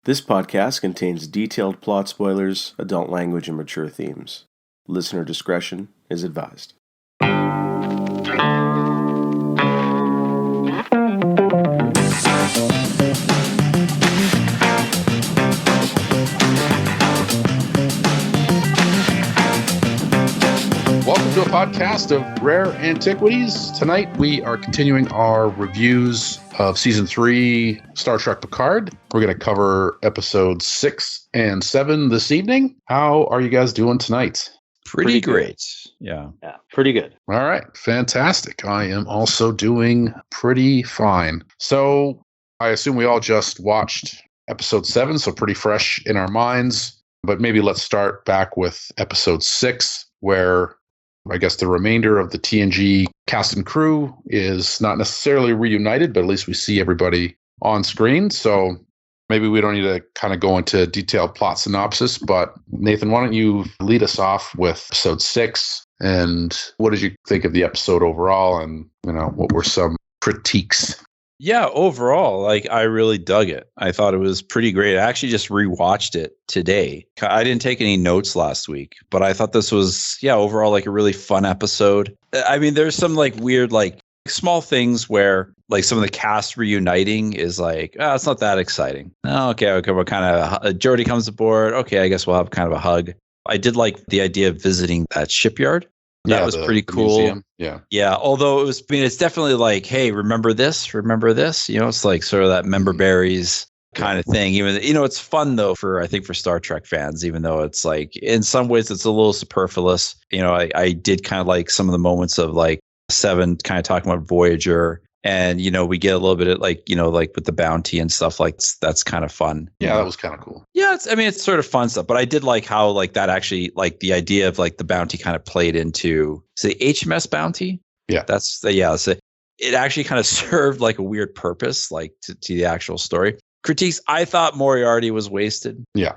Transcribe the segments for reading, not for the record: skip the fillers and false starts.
This podcast contains detailed plot spoilers, adult language, and mature themes. Listener discretion is advised. Welcome to a podcast of Rare Antiquities. Tonight we are continuing our reviews of Season 3 Star Trek Picard. We're going to cover episodes 6 and 7 this evening. How are you guys doing tonight? Pretty great. Yeah, pretty good. All right, fantastic. I am also doing pretty fine. So I assume we all just watched episode 7, so pretty fresh in our minds. But maybe let's start back with episode 6, where I guess the remainder of the TNG cast and crew is not necessarily reunited, but at least we see everybody on screen. So maybe we don't need to kind of go into detailed plot synopsis, but Nathan, why don't you lead us off with episode 6? And what did you think of the episode overall? And, what were some critiques? Yeah, overall, I really dug it. I thought it was pretty great. I actually just rewatched it today. I didn't take any notes last week, but I thought this was, overall a really fun episode. I mean, there's some weird, small things where some of the cast reuniting is it's not that exciting. Oh, okay, we're kind of, Geordi comes aboard. Okay, I guess we'll have kind of a hug. I did like the idea of visiting that shipyard. That was pretty cool. Museum. Yeah. Although it's definitely hey, remember this? Remember this? It's sort of that member berries kind of thing. Even it's fun though for Star Trek fans, even though it's in some ways it's a little superfluous. I did kind of like some of the moments of Seven kind of talking about Voyager. And, we get a little bit of with the bounty and stuff that's kind of fun. Yeah, that was kind of cool. Yeah, it's sort of fun stuff. But I did like how that actually the idea of the bounty kind of played into the HMS bounty. Yeah, it actually kind of served a weird purpose to the actual story. Critiques, I thought Moriarty was wasted. Yeah.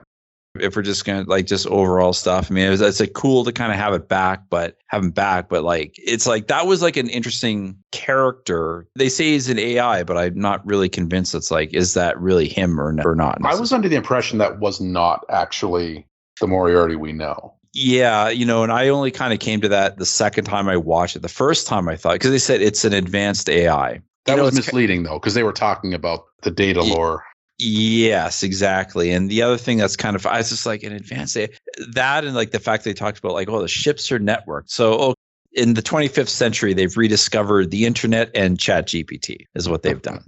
If we're just gonna just overall stuff, I mean, it's cool to kind of have him back, but it's that was an interesting character. They say he's an AI, but I'm not really convinced. It's is that really him or not? I was under the impression that was not actually the Moriarty we know. Yeah, and I only kind of came to that the second time I watched it. The first time I thought, because they said it's an advanced AI. That was misleading though, because they were talking about the data lore. Yes, exactly. And the other thing that's kind of, I was just an advanced that, and the fact they talked about the ships are networked. So in the 25th century, they've rediscovered the internet and ChatGPT is what they've done.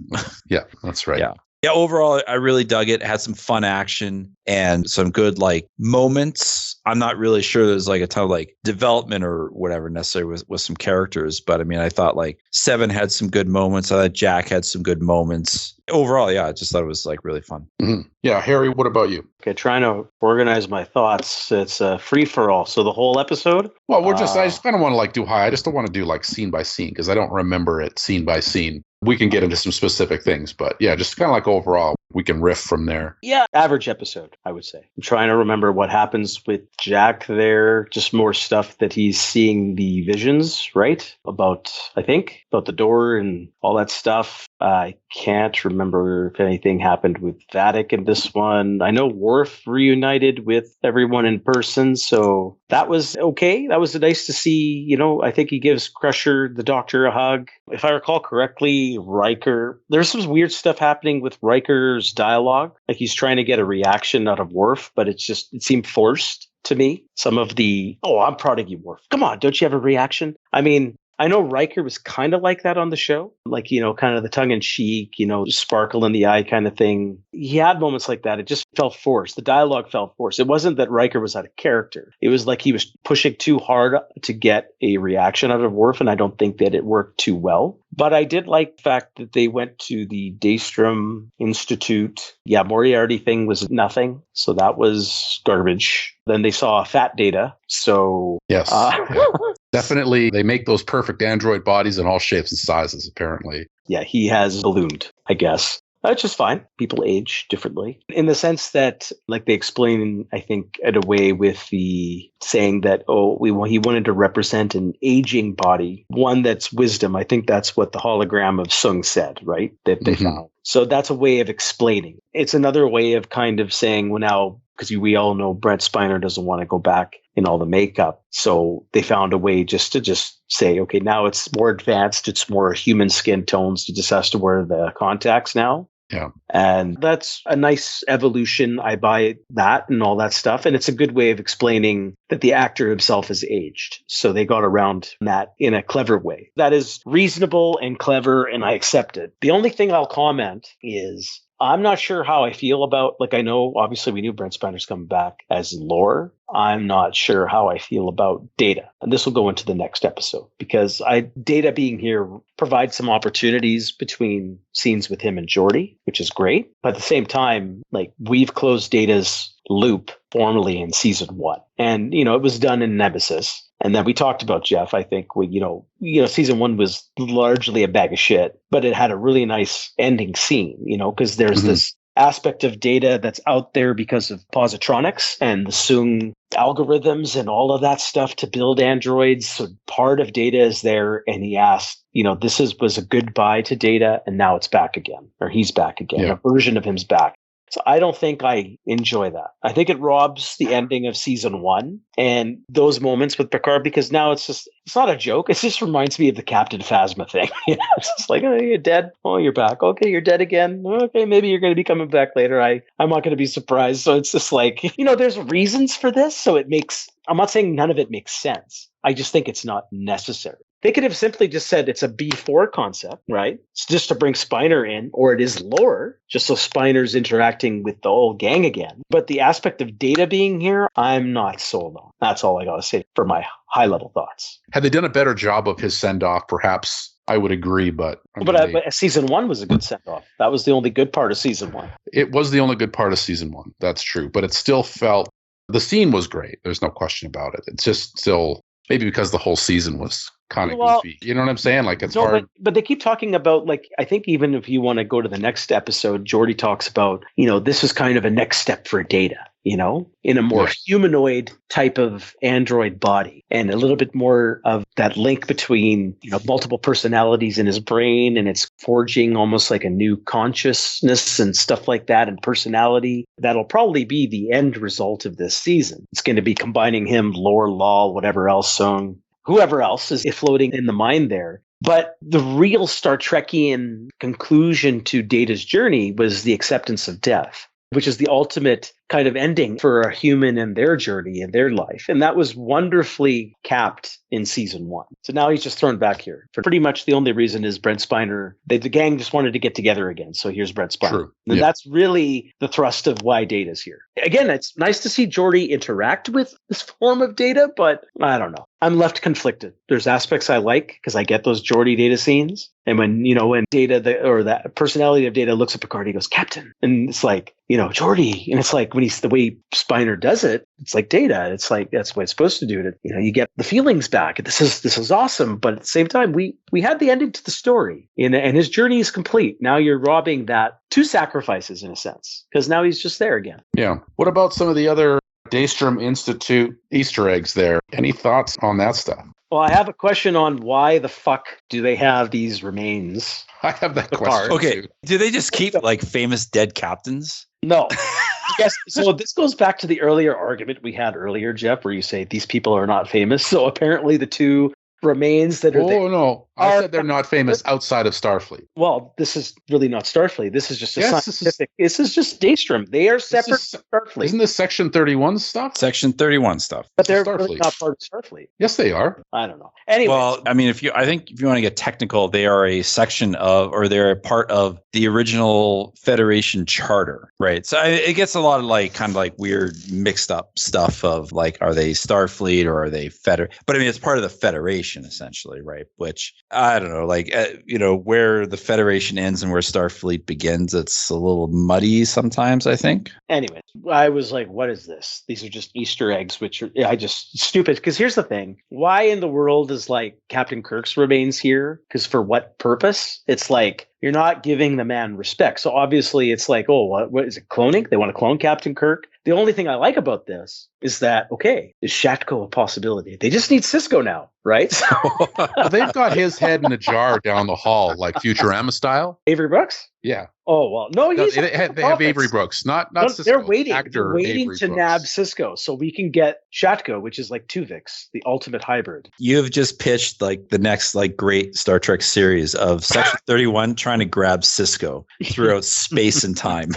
Yeah, that's right. Yeah, overall, I really dug it. It had some fun action and some good moments. I'm not really sure there's a ton of development or whatever necessarily with some characters, but I mean, I thought Seven had some good moments. I thought Jack had some good moments. Overall, yeah, I just thought it was really fun. Mm-hmm. Yeah, Harry, what about you? Okay, trying to organize my thoughts. It's a free for all. So the whole episode. Well, I just kind of want to do high. I just don't want to do scene by scene because I don't remember it scene by scene. We can get into some specific things, but yeah, just kind of overall, we can riff from there. Yeah, average episode, I would say. I'm trying to remember what happens with Jack there. Just more stuff that he's seeing the visions, right? About the door and all that stuff. I can't remember if anything happened with Vadic in this one. I know Worf reunited with everyone in person, so that was okay. That was nice to see. I think he gives Crusher, the Doctor, a hug. If I recall correctly, Riker, there's some weird stuff happening with Riker's dialogue. He's trying to get a reaction out of Worf, but it seemed forced to me. Some of the, I'm proud of you, Worf. Come on, don't you have a reaction? I mean, I know Riker was kind of like that on the show, kind of the tongue-in-cheek, sparkle in the eye kind of thing. He had moments like that. It just felt forced. The dialogue felt forced. It wasn't that Riker was out of character. It was he was pushing too hard to get a reaction out of Worf, and I don't think that it worked too well. But I did like the fact that they went to the Daystrom Institute. Yeah, Moriarty thing was nothing, so that was garbage. Then they saw fat data, so... Yes. Definitely, they make those perfect android bodies in all shapes and sizes, apparently. Yeah, he has ballooned, I guess. That's just fine. People age differently in the sense that, like they explain, I think, in a way with the saying that, he wanted to represent an aging body, one that's wisdom. I think that's what the hologram of Sung said, right? That they found. So that's a way of explaining. It's another way of kind of saying, well, now, because we all know Brent Spiner doesn't want to go back in all the makeup. So they found a way just to say, okay, now it's more advanced. It's more human skin tones. He just has to wear the contacts now. Yeah. And that's a nice evolution. I buy that and all that stuff. And it's a good way of explaining that the actor himself has aged. So they got around that in a clever way. That is reasonable and clever, and I accept it. The only thing I'll comment is I'm not sure how I feel about, like, I know obviously we knew Brent Spiner's coming back as Lore. I'm not sure how I feel about Data. And this will go into the next episode because Data being here provides some opportunities between scenes with him and Geordi, which is great. But at the same time, like, we've closed Data's loop formally in season 1. And, it was done in Nemesis. And then we talked about Jeff. I think season 1 was largely a bag of shit, but it had a really nice ending scene, because there's this aspect of Data that's out there because of positronics and the Sung algorithms and all of that stuff to build androids. So part of Data is there. And he asked, this was a goodbye to Data. And now it's back again, or he's back again. Yeah. A version of him's back. So I don't think I enjoy that. I think it robs the ending of season 1 and those moments with Picard, because now it's not a joke. It just reminds me of the Captain Phasma thing. It's just like, oh, you're dead. Oh, you're back. Okay, you're dead again. Okay, maybe you're going to be coming back later. I'm not going to be surprised. So it's just like, there's reasons for this. So I'm not saying none of it makes sense. I just think it's not necessary. They could have simply just said it's a B4 concept, right? It's just to bring Spiner in, or it is Lore, just so Spiner's interacting with the old gang again. But the aspect of Data being here, I'm not sold on. That's all I got to say for my high-level thoughts. Had they done a better job of his send-off, perhaps I would agree, but... But season 1 was a good send-off. That was the only good part of season 1. It was the only good part of season 1. That's true. But it still felt... The scene was great. There's no question about it. It's just still... Maybe because the whole season was kind of goofy. You know what I'm saying? Like, it's hard. But they keep talking about, like, I think even if you want to go to the next episode, Geordi talks about, this is kind of a next step for Data, in a more humanoid type of android body, and a little bit more of that link between, multiple personalities in his brain, and it's forging almost like a new consciousness and stuff like that, and personality. That'll probably be the end result of this season. It's going to be combining him, Lore, Law, whatever else, Sung, whoever else is floating in the mind there. But the real Star Trekian conclusion to Data's journey was the acceptance of death, which is the ultimate kind of ending for a human and their journey and their life. And that was wonderfully capped in season 1. So now he's just thrown back here. For pretty much the only reason is Brent Spiner. The gang just wanted to get together again. So here's Brent Spiner. True. And that's really the thrust of why Data's here. Again, it's nice to see Geordi interact with this form of Data, but I don't know. I'm left conflicted. There's aspects I like because I get those Geordi Data scenes. And when Data, that personality of Data looks at Picard, he goes, Captain. And it's like, Geordi. And it's like, when the way Spiner does it, it's like Data. It's like, that's what it's supposed to do. You get the feelings back. This is awesome. But at the same time, we had the ending to the story, and his journey is complete. Now you're robbing that 2 sacrifices in a sense, because now he's just there again. Yeah. What about some of the other Daystrom Institute Easter eggs there? Any thoughts on that stuff? Well, I have a question on why the fuck do they have these remains? I have that question. Okay. Too. Do they just keep like famous dead captains? No. Yes. So this goes back to the earlier argument we had earlier, Jeff, where you say these people are not famous. So apparently the 2 remains that are there. Oh, no. I said they're not famous outside of Starfleet. Well, this is really not Starfleet. This is just a scientific. This is just Daystrom. They are separate from Starfleet. Isn't this Section 31 stuff? Section 31 stuff. But they're really not part of Starfleet. Yes, they are. I don't know. Anyway. Well, I mean, I think if you want to get technical, they are a section of, or they're a part of the original Federation charter, right? So it gets a lot of like kind of like weird mixed up stuff of like, are they Starfleet or are they But I mean, it's part of the Federation essentially, right? Which I don't know, like, where the Federation ends and where Starfleet begins, it's a little muddy sometimes, I think. Anyway, I was like, what is this? These are just Easter eggs, which are stupid. Because here's the thing. Why in the world is like Captain Kirk's remains here? Because for what purpose? It's like, you're not giving the man respect. So obviously it's like, oh, what is it, cloning? They want to clone Captain Kirk. The only thing I like about this is that, okay, is Shatko a possibility? They just need Sisko now, right? Well, they've got his head in a jar down the hall, like Futurama style. Avery Brooks? Yeah. Oh, well, no, No, he's they have Avery Brooks, not Sisko. They're waiting. Actor They're waiting Avery to Brooks. nab Sisko so we can get Shatko, which is like Tuvix, the ultimate hybrid. You have just pitched like the next like great Star Trek series of Section 31 trying to grab Sisko throughout space and time.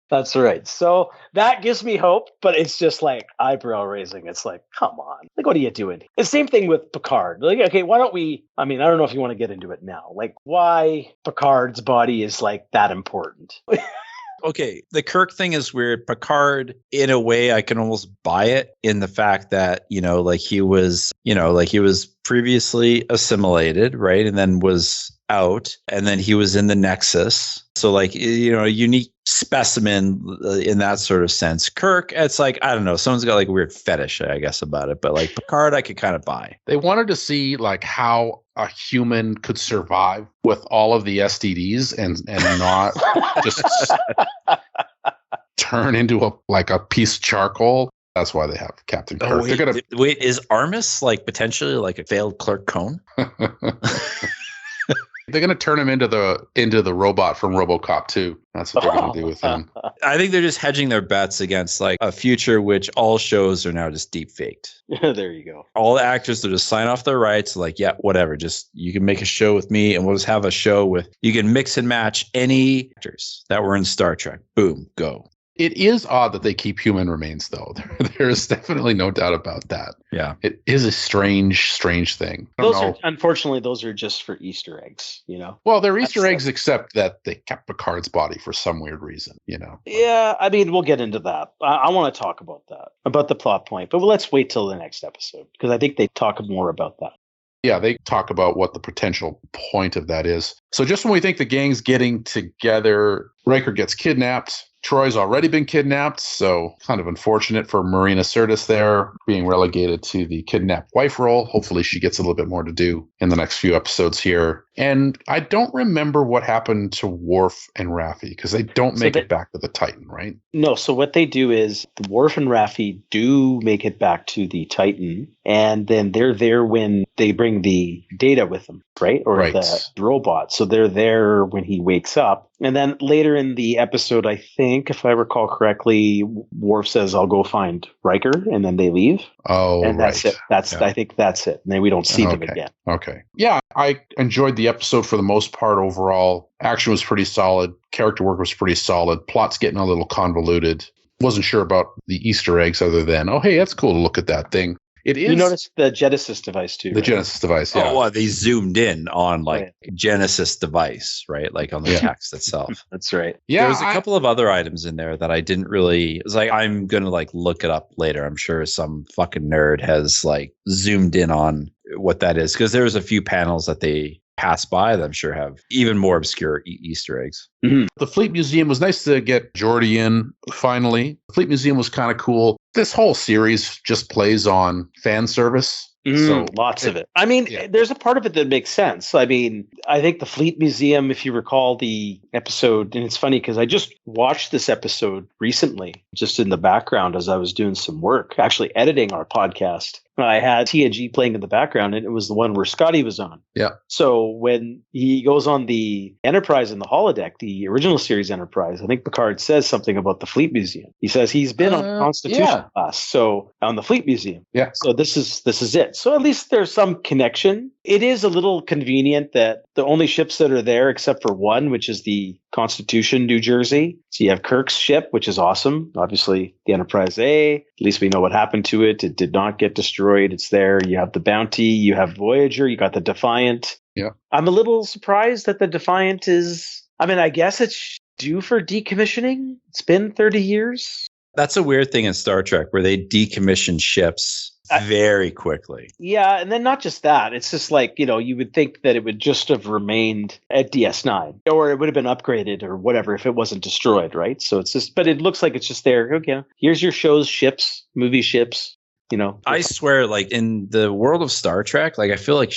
That's right. So that gives me hope, but it's just like eyebrow raising. It's like, come on. Like, what are you doing? The same thing with Picard. Like, okay, why don't we, I mean, I don't know if you want to get into it now. Like, why Picard's body is like that important. Okay, the Kirk thing is weird. Picard, in a way, I can almost buy it in the fact that, like he was previously assimilated, right? And then was out, and then he was in the Nexus. So like, a unique specimen in that sort of sense. Kirk, it's like, I don't know, someone's got like a weird fetish, I guess, about it. But like Picard, I could kind of buy. They wanted to see like how a human could survive with all of the STDs and not just turn into a piece of charcoal. That's why they have Captain Kirk. Wait, is Armus like potentially like a failed Clark Cohn? They're going to turn him into the robot from RoboCop 2. That's what they're going to do with him. I think they're just hedging their bets against like a future which all shows are now just deep faked. There you go. All the actors will just sign off their rights. Like, yeah, whatever. Just you can make a show with me, and we'll just have a show with you can mix and match any actors that were in Star Trek. Boom, go. It is odd that they keep human remains, though. There's definitely no doubt about that. Yeah. It is a strange thing. Unfortunately, those are just for Easter eggs, Well, they're Easter eggs, except that they kept Picard's body for some weird reason, Yeah, I mean, we'll get into that. I want to talk about that, about the plot point, but let's wait till the next episode, because I think they talk more about that. Yeah, they talk about what the potential point of that is. So just when we think the gang's getting together, Riker gets kidnapped. Troy's already been kidnapped, so kind of unfortunate for Marina Sirtis there, being relegated to the kidnapped wife role. Hopefully she gets a little bit more to do in the next few episodes here. And I don't remember what happened to Worf and Raffi, because they don't make it back to the Titan, right? No, so what they do is Worf and Raffi do make it back to the Titan, and then they're there when they bring the data with them, right? Or the robot. So they're there when he wakes up. And then later in the episode, I think, if I recall correctly, Worf says, I'll go find Riker, and then they leave. Oh, and that's it. I think that's it. And then we don't see them again. Okay. Yeah, I enjoyed the episode for the most part overall. Action was pretty solid. Character work was pretty solid. Plot's getting a little convoluted. Wasn't sure about the Easter eggs other than, oh, hey, that's cool to look at that thing. It is. You noticed the Genesis device too. The Genesis device, yeah. Oh, well, they zoomed in on Genesis device, right? Like on the text itself. That's right. Yeah, there was a couple of other items in there that I didn't really. It's like I'm gonna look it up later. I'm sure some fucking nerd has zoomed in on what that is, because there was a few panels that they pass by that I'm sure have even more obscure Easter eggs. Mm-hmm. The Fleet Museum was nice to get Geordi in finally. The Fleet Museum was kind of cool. This whole series just plays on fan service. So lots of it. I mean, there's a part of it that makes sense. I mean, I think the Fleet Museum, if you recall the episode, and it's funny because I just watched this episode recently, just in the background as I was doing some work, actually editing our podcast. I had TNG playing in the background, and it was the one where Scotty was on. Yeah. So when he goes on the Enterprise in the holodeck, the original series Enterprise, I think Picard says something about the Fleet Museum. He says he's been on Constitution class, so on the Fleet Museum. Yeah. So this is it. So at least there's some connection. It is a little convenient that the only ships that are there, except for one, which is the Constitution, New Jersey. So you have Kirk's ship, which is awesome. Obviously, the Enterprise A. At least we know what happened to it. It did not get destroyed. It's there. You have the Bounty. You have Voyager. You got the Defiant. Yeah. I'm a little surprised that the Defiant is. I mean, I guess it's due for decommissioning. It's been 30 years. That's a weird thing in Star Trek where they decommission ships very quickly. Yeah, and then not just that. It's just you would think that it would just have remained at DS9, or it would have been upgraded or whatever if it wasn't destroyed, right? So it's just, but it looks like it's just there. Okay, here's your show's ships, movie ships. I swear, like in the world of Star Trek, like I feel like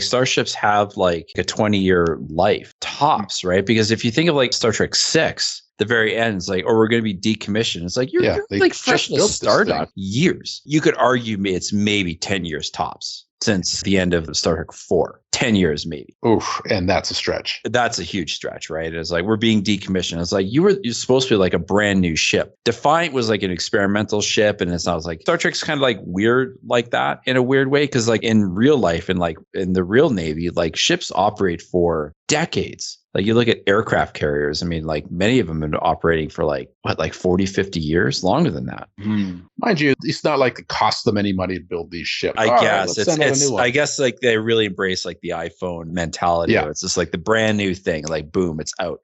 starships have like a 20-year life tops, right? Because if you think of like Star Trek 6, the very end is like, we're going to be decommissioned. It's like you're like fresh to Stardust years. You could argue it's maybe 10 years tops since the end of Star Trek 4. 10 years maybe. Oof, and that's a stretch. That's a huge stretch, right? It's like we're being decommissioned. It's like you're supposed to be like a brand new ship. Defiant was like an experimental ship, and it's not like Star Trek's kind of like weird like that in a weird way, because like in real life and like in the real Navy, like ships operate for decades. Like you look at aircraft carriers, I mean, like many of them have been operating for like 40, 50 years, longer than that. Mind you, it's not like it costs them any money to build these ships. I guess I guess like they really embrace like the iPhone mentality. Yeah. It's just like the brand new thing, like boom, it's out.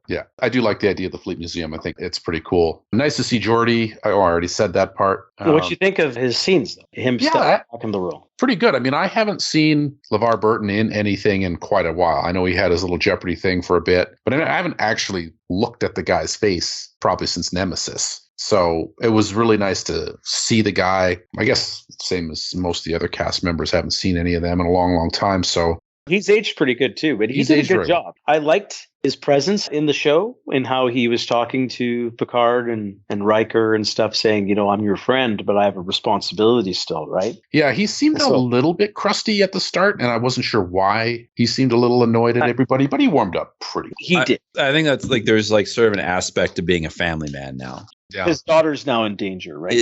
Yeah. I do like the idea of the Fleet Museum. I think it's pretty cool. Nice to see Geordi. I already said that part. What you think of his scenes, though? Him stepping back in the role? Pretty good. I mean, I haven't seen LeVar Burton in anything in quite a while. I know he had his little Jeopardy thing for a bit, but I haven't actually looked at the guy's face probably since Nemesis. So it was really nice to see the guy. I guess same as most of the other cast members, haven't seen any of them in a long, long time. So he's aged pretty good too, but he did a good job. I liked his presence in the show and how he was talking to Picard and Riker and stuff, saying, I'm your friend, but I have a responsibility still, right? Yeah, he seemed a little bit crusty at the start, and I wasn't sure why. He seemed a little annoyed at everybody, but he warmed up pretty well. He did. I think that's like there's like sort of an aspect of being a family man now. Yeah. His daughter's now in danger, right?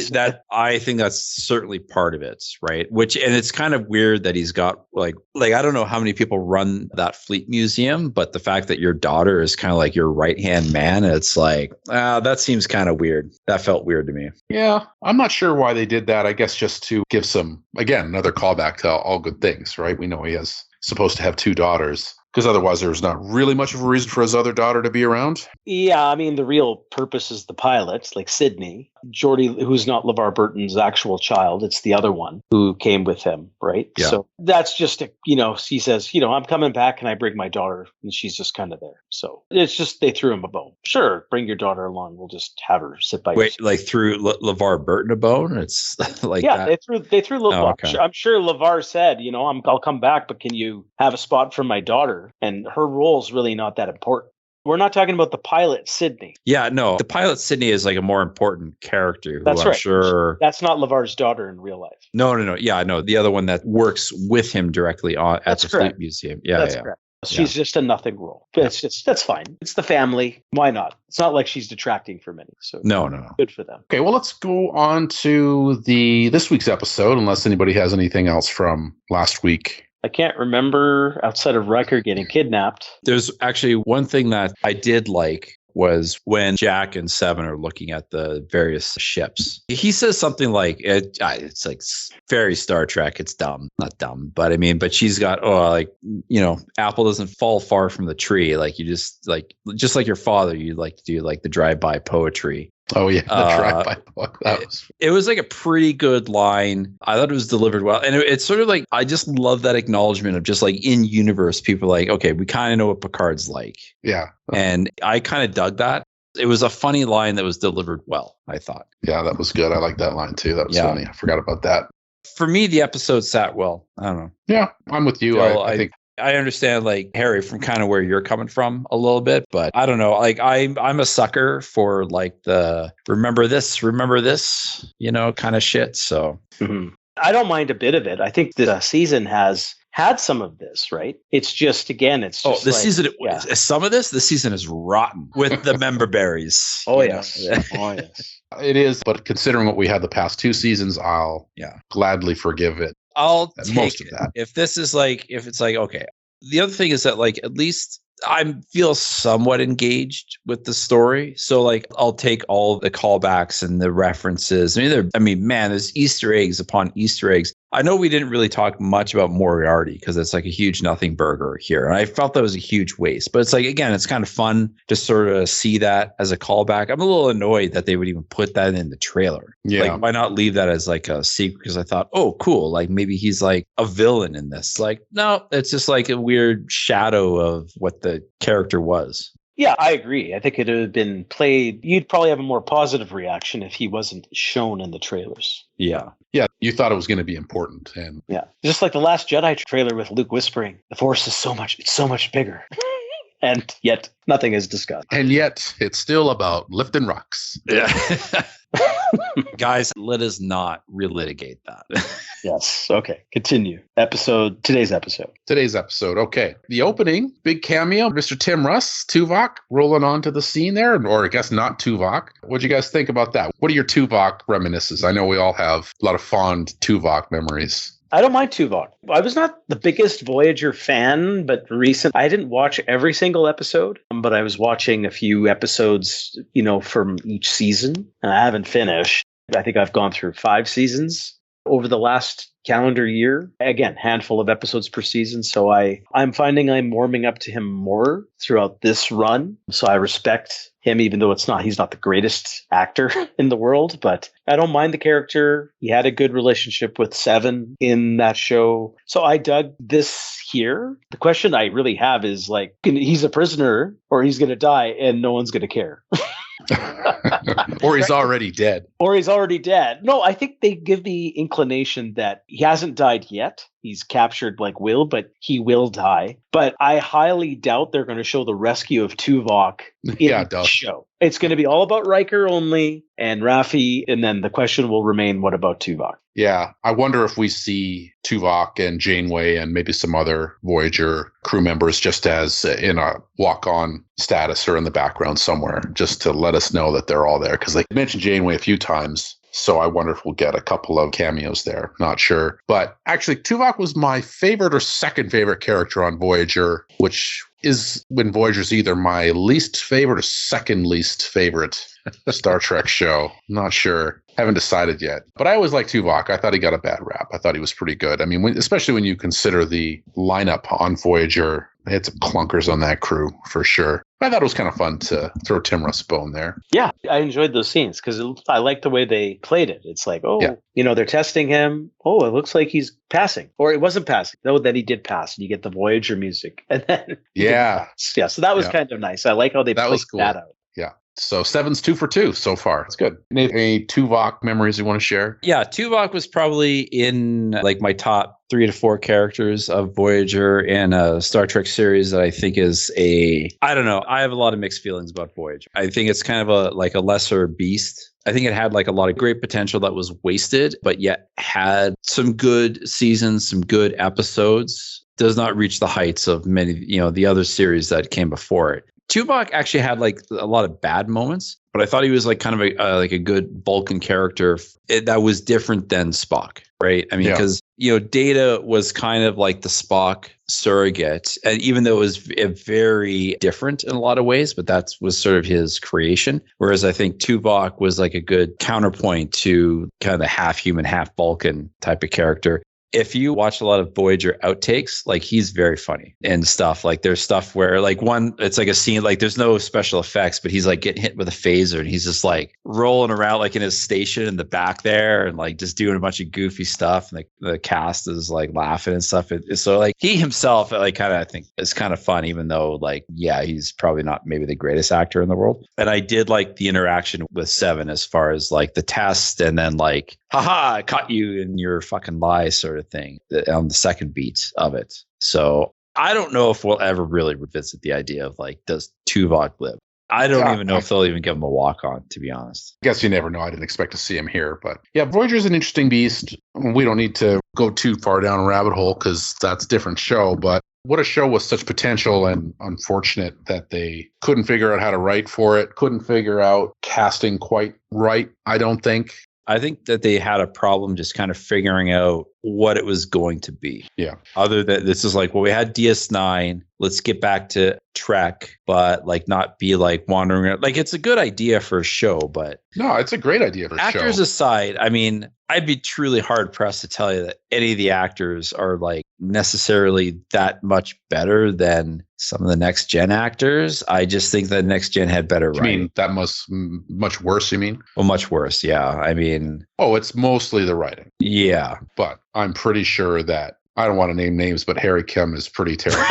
I think that's certainly part of it, right? And it's kind of weird that he's got like I don't know how many people run that Fleet Museum, but the fact that your daughter is kind of like your right-hand man, it's like, that seems kind of weird. That felt weird to me. Yeah, I'm not sure why they did that. I guess just to give some, again, another callback to All Good Things, right? We know he is supposed to have 2 daughters, because otherwise there's not really much of a reason for his other daughter to be around. Yeah, I mean, the real purpose is the pilot, like Sydney. Geordi, who's not LeVar Burton's actual child, it's the other one who came with him, right? Yeah. So that's just, he says, I'm coming back and I bring my daughter, and she's just kind of there. So it's just they threw him a bone. Sure, bring your daughter along. We'll just have her sit by. Wait, like threw LeVar Burton a bone? It's like that? they threw LeVar. Oh, okay. I'm sure LeVar said, I'll come back, but can you have a spot for my daughter? And her role's really not that important. We're not talking about the pilot, Sydney. Yeah, no. The pilot, Sydney, is like a more important character. That's right. Sure. That's not LeVar's daughter in real life. No. Yeah, no. The other one that works with him directly at the Fleet Museum. Yeah, that's correct. She's just a nothing role. But that's fine. It's the family. Why not? It's not like she's detracting from any. So no. Good for them. Okay, well, let's go on to this week's episode, unless anybody has anything else from last week. I can't remember outside of Riker getting kidnapped. There's actually one thing that I did like was when Jack and Seven are looking at the various ships. He says something like, it's like very Star Trek. It's dumb. Not dumb, but she's got, apple doesn't fall far from the tree. Like you just like your father, you like to do like the drive-by poetry. Oh yeah, the drive-by book. It was like a pretty good line. I thought it was delivered well, and it's sort of like I just love that acknowledgement of just like in universe, people are like, okay, we kind of know what Picard's like. Yeah, and I kind of dug that. It was a funny line that was delivered well, I thought. Yeah, that was good. I like that line too. That was funny. I forgot about that. For me, the episode sat well. I don't know. Yeah, I'm with you. So I think. I understand, like, Harry, from kind of where you're coming from a little bit, but I don't know. Like, I'm a sucker for like the remember this, kind of shit. So I don't mind a bit of it. I think the season has had some of this, right? It's just, again, it's just season. Yeah. Some of this season is rotten with the member berries. Oh yes. Oh yes. It is, but considering what we had the past 2 seasons, I'll gladly forgive it. I'll take most of that. If it's like, okay. The other thing is that, like, at least I feel somewhat engaged with the story. So like, I'll take all the callbacks and the references. There's Easter eggs upon Easter eggs. I know we didn't really talk much about Moriarty because it's like a huge nothing burger here. And I felt that was a huge waste. But it's like, again, it's kind of fun to sort of see that as a callback. I'm a little annoyed that they would even put that in the trailer. Yeah. Like, why not leave that as like a secret? Because I thought, oh, cool. Like maybe he's like a villain in this. Like, no, it's just like a weird shadow of what the character was. Yeah, I agree. I think it would have been played. You'd probably have a more positive reaction if he wasn't shown in the trailers. Yeah. Yeah, you thought it was going to be important. And Yeah. Just like the Last Jedi trailer with Luke whispering, the Force is it's so much bigger. And yet nothing is discussed. And yet it's still about lifting rocks. Yeah. Guys, let us not relitigate that. Yes. Okay. Continue. Today's episode. Okay. The opening, big cameo, Mr. Tim Russ, Tuvok, rolling onto the scene there, or I guess not Tuvok. What'd you guys think about that? What are your Tuvok reminiscences? I know we all have a lot of fond Tuvok memories. I don't mind Tuvok. I was not the biggest Voyager fan, but I didn't watch every single episode, but I was watching a few episodes, from each season. And I haven't finished. I think I've gone through 5 seasons over the last calendar year. Again, handful of episodes per season. So I'm finding I'm warming up to him more throughout this run. So I respect him, even though he's not the greatest actor in the world, but I don't mind the character. He had a good relationship with Seven in that show. So I dug this here. The question I really have is he's a prisoner or he's going to die and no one's going to care. Or he's already dead. No, I think they give the inclination that he hasn't died yet. He's captured like Will, but he will die. But I highly doubt they're going to show the rescue of Tuvok in the show. It's going to be all about Riker only and Raffi, and then the question will remain, what about Tuvok? Yeah, I wonder if we see Tuvok and Janeway and maybe some other Voyager crew members just as in a walk-on status or in the background somewhere, just to let us know that they're all there. Because they mentioned Janeway a few times. So I wonder if we'll get a couple of cameos there. Not sure. But actually, Tuvok was my favorite or second favorite character on Voyager, which is when Voyager's either my least favorite or second least favorite Star Trek show. Not sure. Haven't decided yet. But I always liked Tuvok. I thought he got a bad rap. I thought he was pretty good. I mean, especially when you consider the lineup on Voyager. They had some clunkers on that crew for sure. I thought it was kind of fun to throw Tim Russ bone there. Yeah, I enjoyed those scenes because I liked the way they played it. It's like, they're testing him. Oh, it looks like he's passing. Or it wasn't passing. No, then he did pass. And you get the Voyager music. And then so that was kind of nice. I like how they played that out. Yeah. So Seven's 2 for 2 so far. It's good. Any Tuvok memories you want to share? Yeah, Tuvok was probably in my top 3 to 4 characters of Voyager in a Star Trek series that I think is I don't know. I have a lot of mixed feelings about Voyager. I think it's kind of a lesser beast. I think it had a lot of great potential that was wasted, but yet had some good seasons, some good episodes. Does not reach the heights of many, the other series that came before it. Tuvok actually had a lot of bad moments, but I thought he was kind of a good Vulcan character that was different than Spock, right? I mean, because Data was kind of like the Spock surrogate, and even though it was very different in a lot of ways, but that was sort of his creation. Whereas I think Tuvok was a good counterpoint to kind of the half human, half Vulcan type of character. If you watch a lot of Voyager outtakes, he's very funny and stuff. There's stuff where it's a scene, there's no special effects, but he's getting hit with a phaser and he's just rolling around in his station in the back there and just doing a bunch of goofy stuff. And the cast is laughing and stuff. So he himself, I think is kind of fun, even though he's probably not maybe the greatest actor in the world. And I did like the interaction with Seven as far as the test and then haha, I caught you in your fucking lie sort of thing on the second beat of it. So I don't know if we'll ever really revisit the idea of does Tuvok live? I don't even know if they'll even give him a walk on, to be honest. I guess you never know. I didn't expect to see him here, but yeah, Voyager's an interesting beast. We don't need to go too far down a rabbit hole because that's a different show, but what a show with such potential, and unfortunate that they couldn't figure out how to write for it, couldn't figure out casting quite right, I don't think. I think that they had a problem just kind of figuring out what it was going to be. Yeah. Other than this is we had DS9, let's get back to Trek, but not be wandering around. It's a good idea for a show, but no, it's a great idea for a show. Actors aside, I mean, I'd be truly hard pressed to tell you that any of the actors are necessarily that much better than some of the next gen actors. I just think that next gen had better writing. You mean that much worse, you mean? Well, much worse, yeah. I mean... Oh, it's mostly the writing. Yeah. But I'm pretty sure that, I don't want to name names, but Harry Kim is pretty terrible.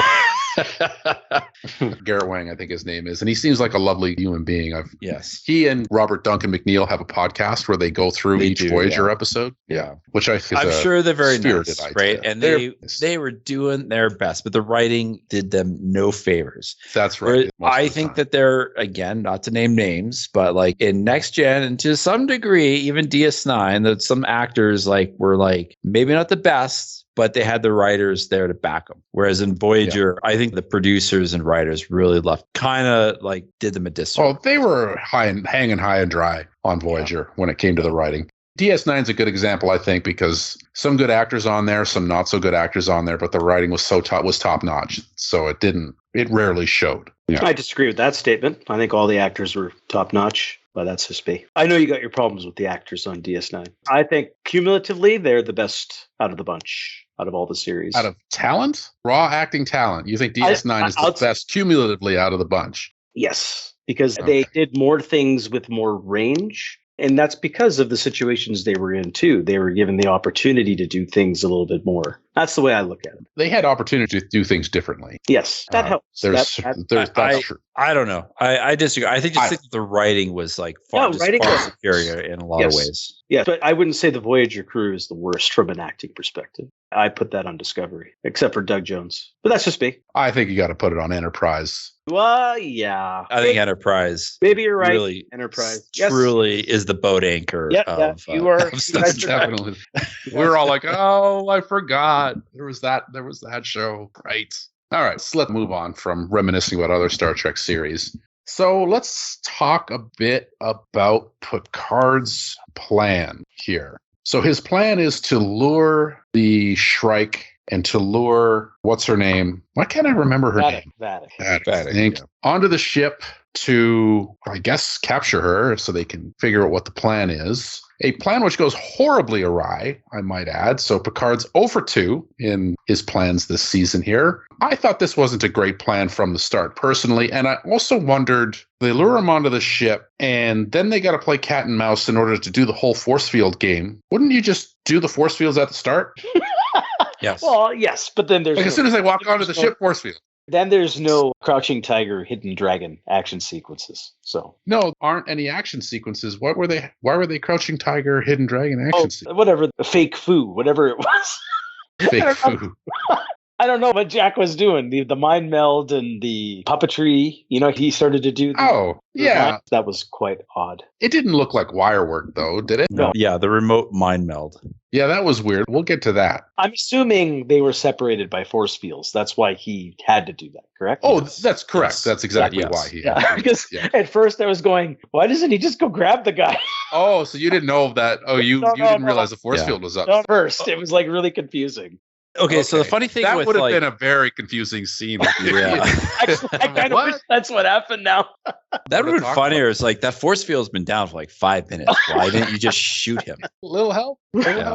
Garrett Wang, I think his name is. And he seems like a lovely human being. Yes. He and Robert Duncan McNeil have a podcast where they go through each Voyager episode. Yeah. Which I think I'm sure they're very nice, idea. right? And they were doing their best, but the writing did them no favors. That's right. I think that they're, again, not to name names, but like in Next Gen and to some degree, even DS9, that some actors like were like maybe not the best, but they had the writers there to back them. Whereas in Voyager, I think the producers and writers really kind of like did them a disservice. Oh, they were hanging high and dry on Voyager when it came to the writing. DS9 is a good example, I think, because some good actors on there, some not so good actors on there, but the writing was top notch. So it rarely showed. Yeah. I disagree with that statement. I think all the actors were top notch. But that's just me. I know you got your problems with the actors on DS9. I think cumulatively, they're the best out of the bunch, out of all the series. Out of talent? Raw acting talent. You think DS9 is the best cumulatively out of the bunch? Yes, because they did more things with more range. And that's because of the situations they were in, too. They were given the opportunity to do things a little bit more. That's the way I look at it. They had opportunity to do things differently. Yes, that helps. That's true. I don't know. I disagree. I think the writing was like far superior in a lot of ways. Yeah, but I wouldn't say the Voyager crew is the worst from an acting perspective. I put that on Discovery, except for Doug Jones. But that's just me. I think you got to put it on Enterprise. Well, yeah. I think Enterprise. Maybe you're right. Really, Enterprise truly is the boat anchor. You are. Definitely. We're all like, oh, I forgot. There was that show. Right. All right. So let's move on from reminiscing about other Star Trek series. So let's talk a bit about Picard's plan here. So his plan is to lure the Shrike and to lure, what's her name? Why can't I remember her name? Vadic. Onto the ship to, I guess, capture her so they can figure out what the plan is. A plan which goes horribly awry, I might add. So Picard's 0 for 2 in his plans this season here. I thought this wasn't a great plan from the start, personally. And I also wondered, they lure him onto the ship, and then they got to play cat and mouse in order to do the whole force field game. Wouldn't you just do the force fields at the start? Yes. Well, yes, but then there's as soon as they walk onto the ship, force field. Then there's no Crouching Tiger, Hidden Dragon action sequences. So no, aren't any action sequences. Why were they Crouching Tiger, Hidden Dragon action sequences? Whatever, fake foo, whatever it was. Fake foo. I don't know what Jack was doing. The mind meld and the puppetry. He started to do. That was quite odd. It didn't look like wire work, though, did it? No. Yeah, the remote mind meld. Yeah, that was weird. We'll get to that. I'm assuming they were separated by force fields. That's why he had to do that, correct? Oh, that's correct. Yes. That's exactly why he had to do that. Because at first I was going, why doesn't he just go grab the guy? Oh, so you didn't know that. Oh, you didn't realize the force field was up. No, first, it was like really confusing. Okay, so the funny thing that with would have been a very confusing scene. Yeah, actually, I kind of wish that's what happened now. That would have been funnier. It's like that force field's been down for like 5 minutes. Why didn't you just shoot him? Little help,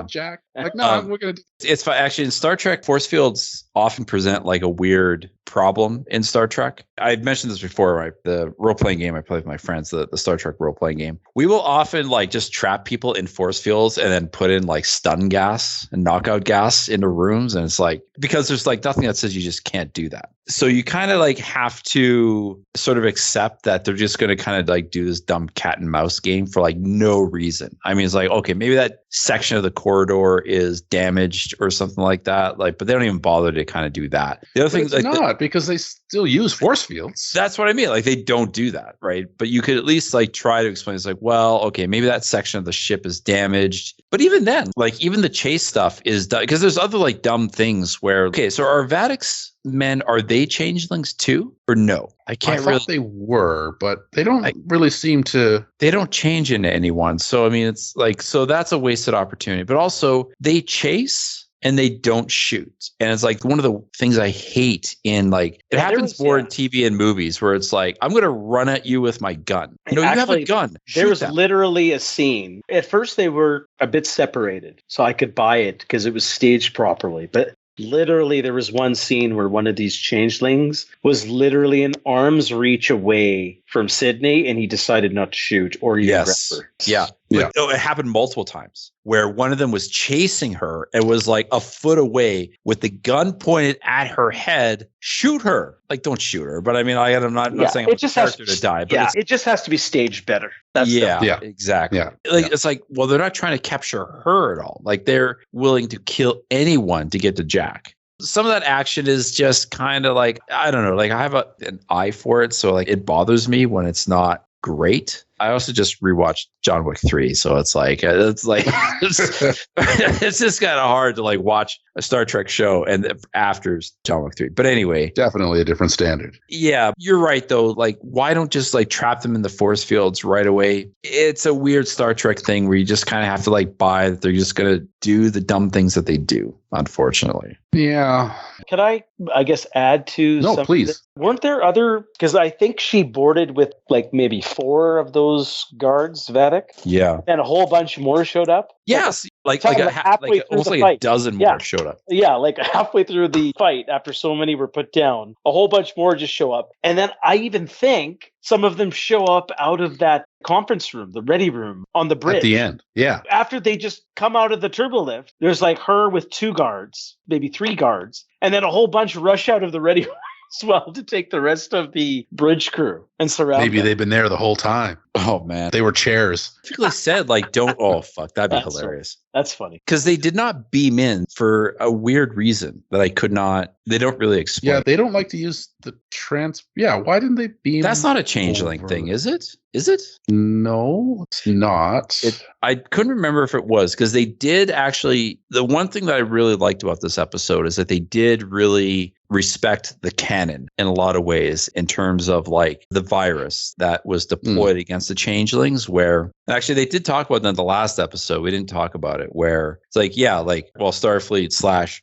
Jack. Like, no, we're gonna. It's actually in Star Trek, force fields often present like a weird problem in Star Trek. I've mentioned this before, right? The role-playing game I play with my friends, the Star Trek role-playing game. We will often like just trap people in force fields and then put in like stun gas and knockout gas into rooms. And it's like, because there's like nothing that says you just can't do that. So you kind of like have to sort of accept that they're just going to kind of like do this dumb cat and mouse game for like no reason. I mean, it's like, okay, maybe that section of the corridor is damaged or something like that. Like, but they don't even bother to kind of do that. The other thing is like because they still use force fields. That's what I mean. Like they don't do that, right? But you could at least like try to explain. It's like, well, okay, maybe that section of the ship is damaged. But even then, like even the chase stuff is done because there's other like dumb things where, okay, so are Vadic's men, are they changelings too or no? I thought they were, but they don't really seem to. They don't change into anyone. So, I mean, it's like, so that's a wasted opportunity. But also they chase and they don't shoot. And it's like one of the things I hate in like, it happens more in TV and movies where it's like, I'm going to run at you with my gun. No, you have a gun. There was literally a scene. At first they were a bit separated, so I could buy it because it was staged properly. But literally, there was one scene where one of these changelings was literally an arm's reach away from Sydney, and he decided not to shoot or even grab her. Yeah, Yeah. It happened multiple times where one of them was chasing her and was like a foot away with the gun pointed at her head. Shoot her. Like, don't shoot her. But I mean, I'm not saying I want the character to die. But it just has to be staged better. That's exactly. Yeah. It's like, well, they're not trying to capture her at all. Like, they're willing to kill anyone to get to Jack. Some of that action is just kind of like, I don't know, like I have an eye for it. So like it bothers me when it's not great. I also just rewatched John Wick 3, so it's just kind of hard to like watch a Star Trek show and after John Wick 3. But anyway, definitely a different standard. Yeah, you're right though. Like, why don't just like trap them in the force fields right away? It's a weird Star Trek thing where you just kind of have to like buy that they're just gonna do the dumb things that they do. Unfortunately. Yeah. Can I guess, add to? No, please. Weren't there other? Because I think she boarded with like maybe 4 of those guards, Vadic. Yeah. And a whole bunch more showed up. Yes, like almost like a dozen more showed up. Yeah, like halfway through the fight, after so many were put down, a whole bunch more just show up. And then I even think some of them show up out of that conference room, the ready room on the bridge. At the end, yeah. After they just come out of the turbo lift, there's like her with 2 guards, maybe 3 guards, and then a whole bunch rush out of the ready room as well to take the rest of the bridge crew and surround Maybe them. They've been there the whole time. Oh, man. They were chairs. Typically said, like, don't, oh, fuck, that'd be hilarious. That's funny. Because they did not beam in for a weird reason that I could not, they don't really explain. Yeah, they don't like to use the why didn't they beam? That's not a changeling thing, is it? Is it? No, it's not. I couldn't remember if it was, because they did actually, the one thing that I really liked about this episode is that they did really respect the canon in a lot of ways in terms of like the virus that was deployed against the changelings, where actually they did talk about that in the last episode. We didn't talk about it, where it's like, yeah, like, well, Starfleet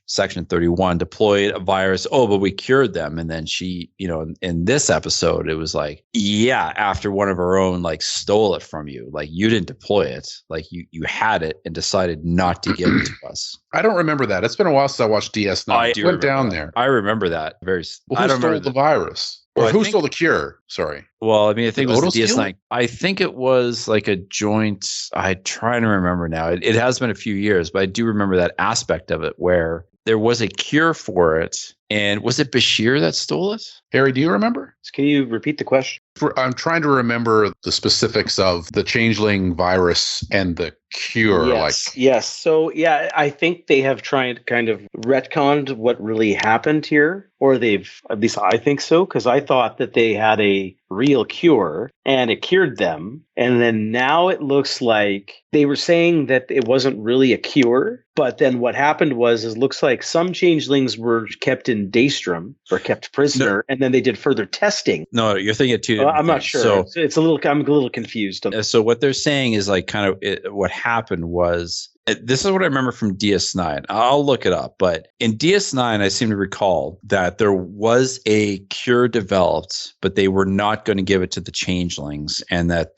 / Section 31 deployed a virus. Oh, but we cured them. And then she, in this episode, it was like, yeah, after one of our own like stole it from you. Like, you didn't deploy it. Like you had it and decided not to give it to us. I don't remember that. It's been a while since I watched DS9. I went down there. I remember that. Who stole the virus? Or who stole the cure? Sorry. Well, I mean, I think it was the DS9. Steal? I think it was like a joint. I try to remember now. It has been a few years, but I do remember that aspect of it where there was a cure for it. And was it Bashir that stole it? Harry, do you remember? Can you repeat the question? I'm trying to remember the specifics of the changeling virus and the cure. Yes. So, yeah, I think they have tried kind of retconned what really happened here, or they've, at least I think so, because I thought that they had a real cure and it cured them. And then now it looks like they were saying that it wasn't really a cure. But then what happened was, it looks like some changelings were kept in Daystrom or kept prisoner, and then they did further testing. No, you're thinking of 2 I'm not sure. So it's I'm a little confused. So what they're saying is like kind of what happened was, this is what I remember from DS9. I'll look it up, but in DS9, I seem to recall that there was a cure developed, but they were not going to give it to the changelings, and that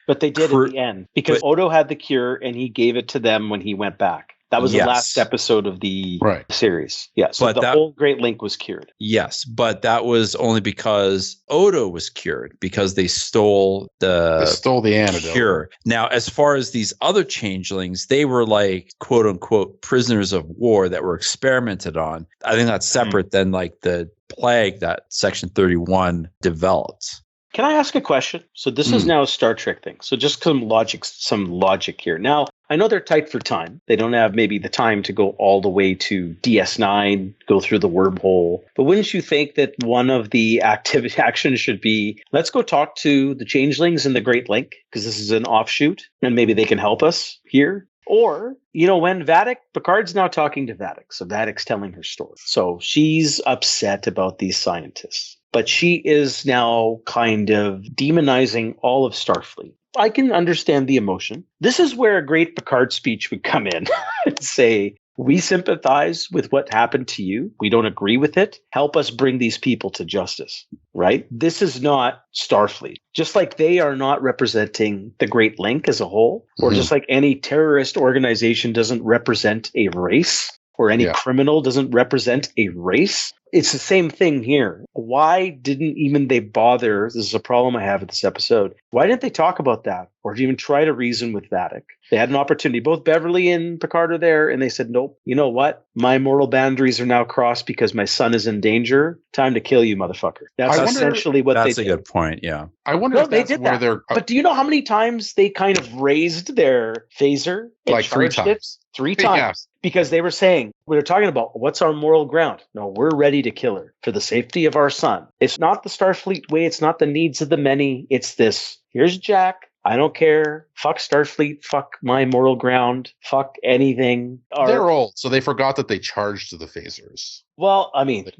but they did at the end, because Odo had the cure and he gave it to them when he went back. That was the last episode of the series. Yeah, so but the whole Great Link was cured. Yes, but that was only because Odo was cured, because they stole the antidote. Cure. Now, as far as these other changelings, they were like, quote unquote, prisoners of war that were experimented on. I think that's separate than like the plague that Section 31 developed. Can I ask a question? So this is now a Star Trek thing. So just some logic here. Now, I know they're tight for time. They don't have maybe the time to go all the way to DS9, go through the wormhole. But wouldn't you think that one of the actions should be, let's go talk to the changelings in the Great Link, because this is an offshoot, and maybe they can help us here? Or, when Picard's now talking to Vadic. So Vadic's telling her story. So she's upset about these scientists. But she is now kind of demonizing all of Starfleet. I can understand the emotion. This is where a great Picard speech would come in and say, we sympathize with what happened to you. We don't agree with it. Help us bring these people to justice, right? This is not Starfleet. Just like they are not representing the Great Link as a whole, or just like any terrorist organization doesn't represent a race. or any criminal doesn't represent a race. It's the same thing here. Why didn't even they bother? This is a problem I have with this episode. Why didn't they talk about that or even try to reason with Vadic? They had an opportunity. Both Beverly and Picard are there, and they said, nope, you know what? My moral boundaries are now crossed because my son is in danger. Time to kill you, motherfucker. That's essentially what they did. That's a good point, yeah. I wonder if that's where they're... But do you know how many times they kind of raised their phaser? Like 3 times. 3 times. Yeah. Because they were saying, we were talking about what's our moral ground. No, we're ready to kill her for the safety of our son. It's not the Starfleet way. It's not the needs of the many. It's this. Here's Jack. I don't care. Fuck Starfleet. Fuck my moral ground. Fuck anything. They're old, so they forgot that they charged the phasers. Well, I mean,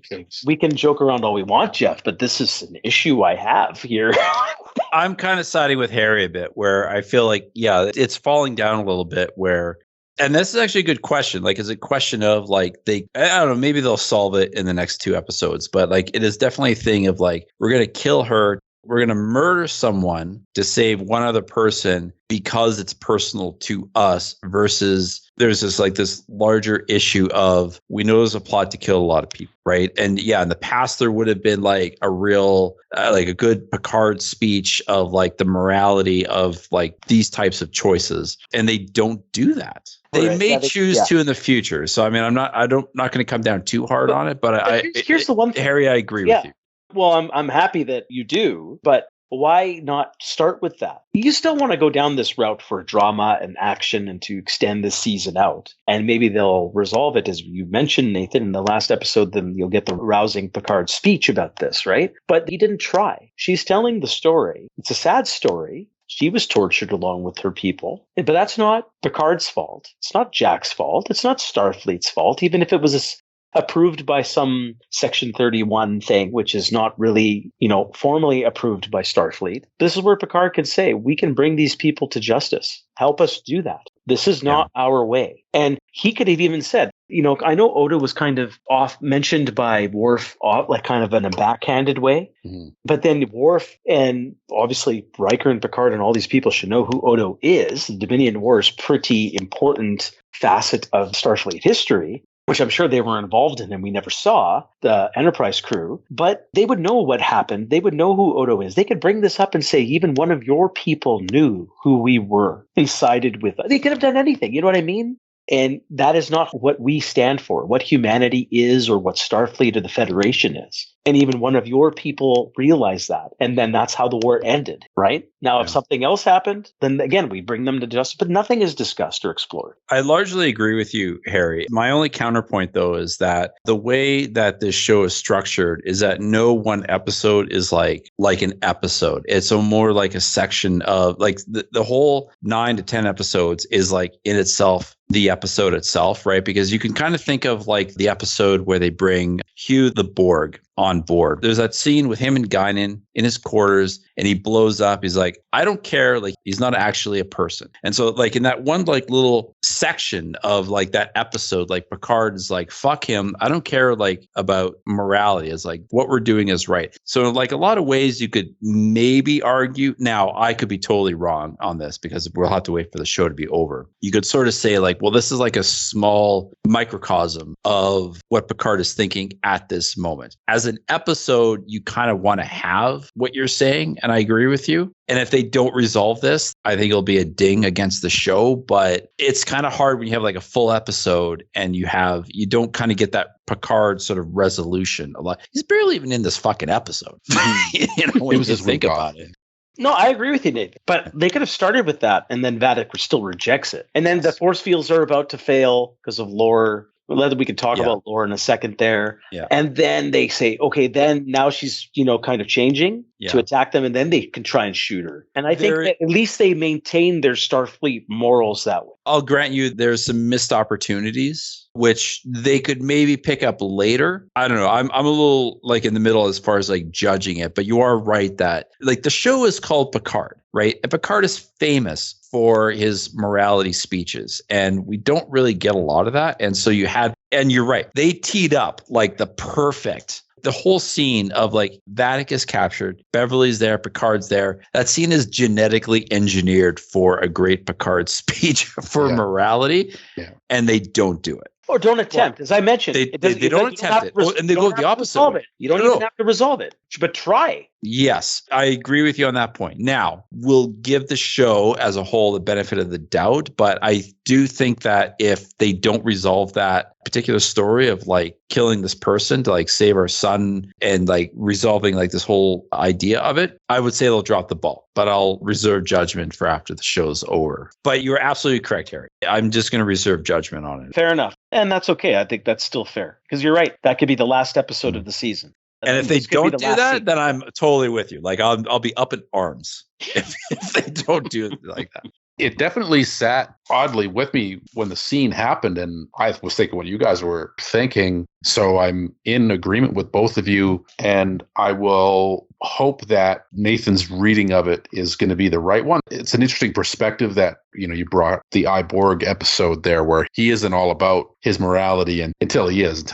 we can joke around all we want, Jeff, but this is an issue I have here. I'm kind of siding with Harry a bit, where I feel like, yeah, it's falling down a little bit where... And this is actually a good question. Like, is it a question of like I don't know, maybe they'll solve it in the next 2 episodes, but like it is definitely a thing of like, we're going to kill her. We're going to murder someone to save one other person because it's personal to us versus there's this larger issue of we know there's a plot to kill a lot of people, right? And yeah, in the past, there would have been like a real, like a good Picard speech of like the morality of like these types of choices. And they don't do that. They may choose to in the future. So, I mean, I'm not going to come down too hard on it, but here's the one thing. Harry, I agree with you. Well, I'm happy that you do, but why not start with that? You still want to go down this route for drama and action and to extend this season out. And maybe they'll resolve it, as you mentioned, Nathan, in the last episode, then you'll get the rousing Picard speech about this, right? But he didn't try. She's telling the story. It's a sad story. She was tortured along with her people. But that's not Picard's fault. It's not Jack's fault. It's not Starfleet's fault, even if it was approved by some Section 31 thing, which is not really, formally approved by Starfleet. This is where Picard can say, we can bring these people to justice. Help us do that. This is not our way. And he could have even said, I know Odo was kind of mentioned by Worf, like kind of in a backhanded way. Mm-hmm. But then Worf and obviously Riker and Picard and all these people should know who Odo is. The Dominion War is pretty important facet of Starfleet history, which I'm sure they were involved in and we never saw, the Enterprise crew, but they would know what happened. They would know who Odo is. They could bring this up and say, even one of your people knew who we were and sided with us. They could have done anything. You know what I mean? And that is not what we stand for, what humanity is or what Starfleet or the Federation is. And even one of your people realized that. And then that's how the war ended, right? Now, if something else happened, then again, we bring them to justice, but nothing is discussed or explored. I largely agree with you, Harry. My only counterpoint, though, is that the way that this show is structured is that no one episode is like an episode. It's more like a section of like the whole 9 to 10 episodes is like in itself the episode itself, right? Because you can kind of think of like the episode where they bring Hugh the Borg on board. There's that scene with him and Guinan in his quarters and he blows up. He's like, I don't care. Like, he's not actually a person. And so like in that one like little section of like that episode, like Picard is like, fuck him. I don't care like about morality. It's like what we're doing is right. So like a lot of ways you could maybe argue. Now I could be totally wrong on this because we'll have to wait for the show to be over. You could sort of say like, well, this is like a small microcosm of what Picard is thinking at this moment. As an episode, you kind of want to have what you're saying, and I agree with you. And if they don't resolve this, I think it'll be a ding against the show. But it's kind of hard when you have like a full episode and you don't kind of get that Picard sort of resolution. He's barely even in this fucking episode. When you just think about it. No, I agree with you, Nate. But they could have started with that, and then Vadic still rejects it. And then the force fields are about to fail because of lore. We can talk about lore in a second there. Yeah. And then they say, okay, then now she's, kind of changing to attack them, and then they can try and shoot her. And I think that at least they maintain their Starfleet morals that way. I'll grant you there's some missed opportunities, which they could maybe pick up later. I don't know. I'm a little like in the middle as far as like judging it, but you are right that like the show is called Picard, right? And Picard is famous for his morality speeches, and we don't really get a lot of that. And so and you're right, they teed up like the whole scene of like Vadic is captured, Beverly's there, Picard's there. That scene is genetically engineered for a great Picard speech for morality, and they don't do it. Or don't attempt. As I mentioned, They don't attempt it. And they go the opposite way. You don't even have to resolve it, but try. Yes, I agree with you on that point. Now, we'll give the show as a whole the benefit of the doubt, but I do think that if they don't resolve that particular story of like killing this person to like save our son and like resolving like this whole idea of it, I would say they'll drop the ball, but I'll reserve judgment for after the show's over. But you're absolutely correct, Harry. I'm just going to reserve judgment on it. Fair enough. And that's okay. I think that's still fair because you're right. That could be the last episode of the season. And if they don't do that, then I'm totally with you. Like I'll be up in arms if they don't do it like that. It definitely sat oddly with me when the scene happened, and I was thinking what you guys were thinking. So I'm in agreement with both of you, and I will hope that Nathan's reading of it is going to be the right one. It's an interesting perspective that, you brought the Iborg episode there where he isn't all about his morality until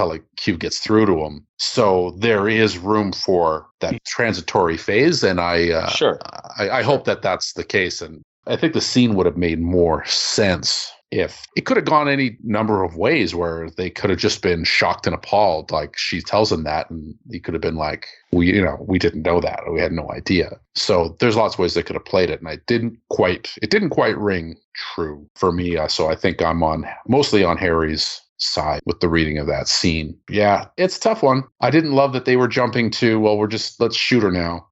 like Q gets through to him. So there is room for that transitory phase, and I hope that that's the case. And I think the scene would have made more sense if it could have gone any number of ways where they could have just been shocked and appalled. Like she tells him that, and he could have been like, we didn't know that. Or we had no idea. So there's lots of ways they could have played it. And it didn't quite ring true for me. So I think I'm mostly on Harry's side with the reading of that scene. Yeah, it's a tough one. I didn't love that they were jumping to, well, let's shoot her now.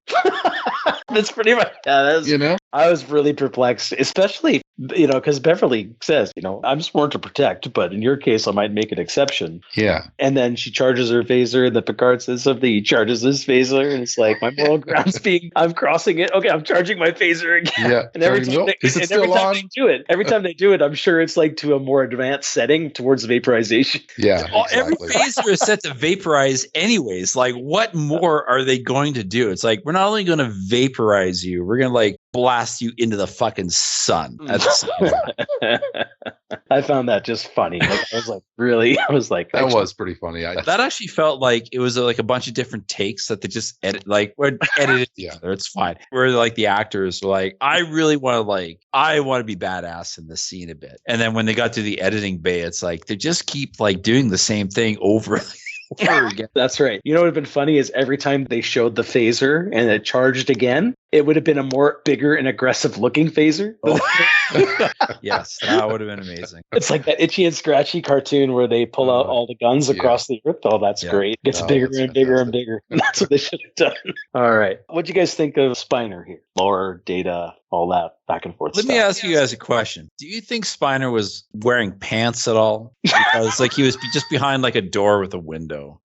That's pretty much, I was really perplexed, especially, because Beverly says, I'm sworn to protect, but in your case, I might make an exception. Yeah. And then she charges her phaser, and the Picard says something, he charges his phaser, and it's like, my moral ground's I'm crossing it. Okay, I'm charging my phaser again. Yeah. And every time they do it, I'm sure it's like to a more advanced setting towards vaporization. Yeah. Well, every phaser is set to vaporize anyways. Like, what more are they going to do? It's like, we're not only going to vaporize you, we're going to like blast you into the fucking sun. I found that just funny. Like, I was like, really? I was like, that was pretty funny. That actually felt like it was like a bunch of different takes that they just we're edited together. It's fine. Where like the actors were like, I really want to be badass in this scene a bit. And then when they got to the editing bay, it's like they just keep like doing the same thing over again. That's right. You know what would have been funny is every time they showed the phaser and it charged again, it would have been a more bigger and aggressive looking phaser. Yes, that would have been amazing. It's like that Itchy and Scratchy cartoon where they pull out all the guns across the earth. Oh, that's great. It gets bigger and bigger and bigger. And that's what they should have done. All right. What'd you guys think of Spiner here? Lore, Data, all that back and forth. Let me ask you guys a question. Do you think Spiner was wearing pants at all? Because like he was just behind like a door with a window.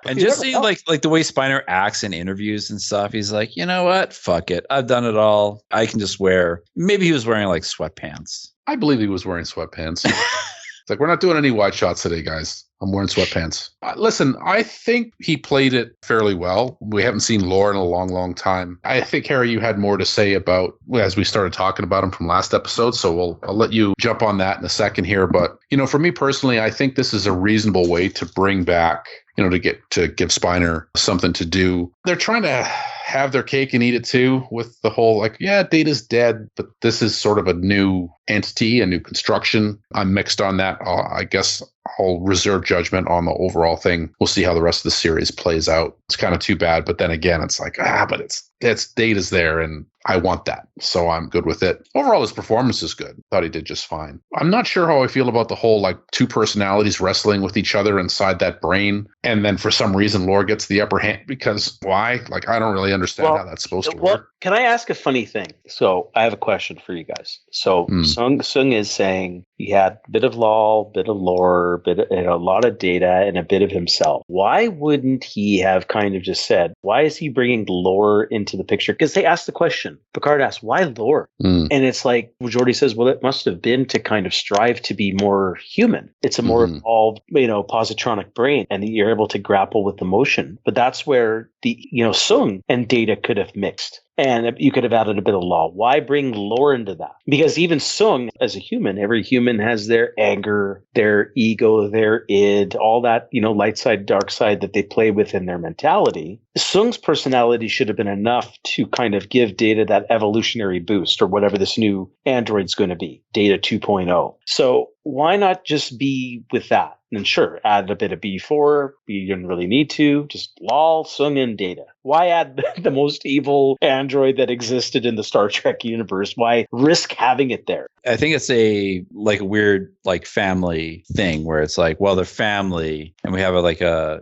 And just seeing like the way Spiner acts in interviews and stuff, he's like, you know what? Fuck it. I've done it all. I can just wear. Maybe he was wearing like sweatpants. I believe he was wearing sweatpants. It's like, we're not doing any wide shots today, guys. I'm wearing sweatpants. Listen, I think he played it fairly well. We haven't seen Lore in a long, long time. I think, Harry, you had more to say about, as we started talking about him from last episode, so I'll let you jump on that in a second here. But, for me personally, I think this is a reasonable way to bring back, to give Spiner something to do. They're trying to have their cake and eat it too with the whole Data's dead, but this is sort of a new entity, a new construction. I'm mixed on that. I guess I'll reserve judgment on the overall thing. We'll see how the rest of the series plays out. It's kind of too bad, but then again, it's like, but it's Data's there and I want that. So I'm good with it. Overall, his performance is good. Thought he did just fine. I'm not sure how I feel about the whole two personalities wrestling with each other inside that brain. And then for some reason, Lore gets the upper hand because why? I don't really understand how that's supposed to work. Can I ask a funny thing? So I have a question for you guys. So Sung is saying he had a bit of Law, bit of Lore, and a lot of Data, and a bit of himself. Why wouldn't he have kind of just said, why is he bringing Lore into the picture? Because they asked the question. Picard asked, why Lore? And it's like, Geordi says, well, it must have been to kind of strive to be more human. It's a more evolved, positronic brain, and you're able to grapple with emotion. But that's where the, Sung and Data could have mixed. And you could have added a bit of law. Why bring lore into that? Because even Sung, as a human, every human has their anger, their ego, their id, all that, light side, dark side that they play with in their mentality. Sung's personality should have been enough to kind of give Data that evolutionary boost, or whatever this new android's going to be, Data 2.0. So why not just be with that? And sure, add a bit of B4. You didn't really need to. Just lol, Sung, and Data. Why add the most evil android that existed in the Star Trek universe? Why risk having it there? I think it's a weird family thing where it's like, well, they're family, and we have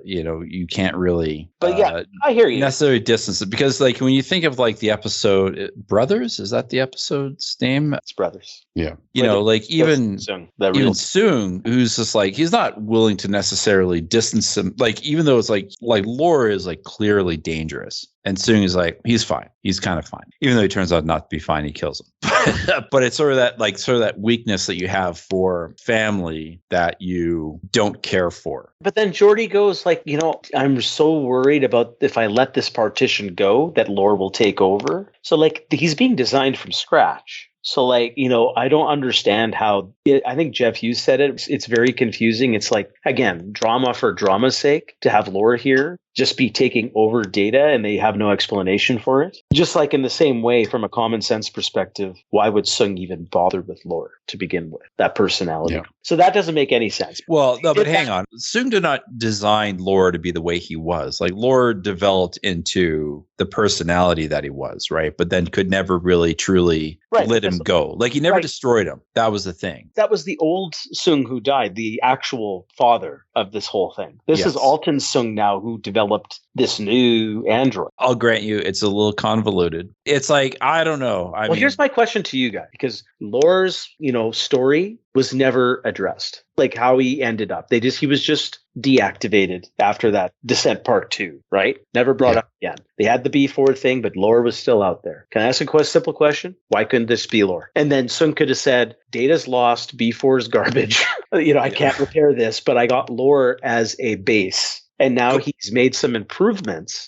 you can't really. But yeah, I hear you. Necessarily distance it, because when you think of the episode Brothers, is that the episode's name? It's Brothers. Yeah. Even Sung, even Sung, who's just he's not willing to necessarily distance him. Even though it's Laura is clearly dangerous, and Sung is he's fine. He's kind of fine, even though he turns out not to be fine. He kills him. But it's sort of that weakness that you have for family that you don't care for. But then Geordi goes I'm so worried about if I let this partition go that Lore will take over. So he's being designed from scratch. So I don't understand how I think Jeff, you said it. It's very confusing. It's again, drama for drama's sake to have Lore here just be taking over Data and they have no explanation for it. Just in the same way, from a common sense perspective, why would Sung even bother with Lore to begin with? That personality. Yeah. So that doesn't make any sense. Well, no, but hang on. Sung did not design Lore to be the way he was. Lore developed into the personality that he was, right? But then could never really truly let him go. He never destroyed him. That was the thing. That was the old Sung who died, the actual father of this whole thing. This is Alton Sung now, who developed this new android. I'll grant you it's a little convoluted. It's I don't know. I mean, here's my question to you guys, because Lore's, story was never addressed. How he ended up. He was just deactivated after that Descent Part 2, right? Never brought up again. They had the B4 thing, but Lore was still out there. Can I ask a simple question? Why couldn't this be Lore? And then Sung could have said, Data's lost, B4 is garbage. I can't repair this, but I got Lore as a base. And now he's made some improvements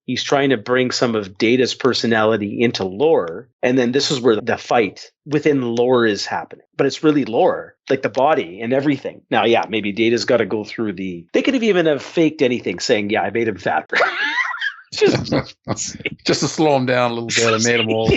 he's trying to bring some of Data's personality into Lore. And then this is where the fight within Lore is happening. But it's really Lore, the body and everything. Now, maybe Data's got to go through they could have even have faked anything saying, I made him fatter. just to slow him down a little bit. I made him old.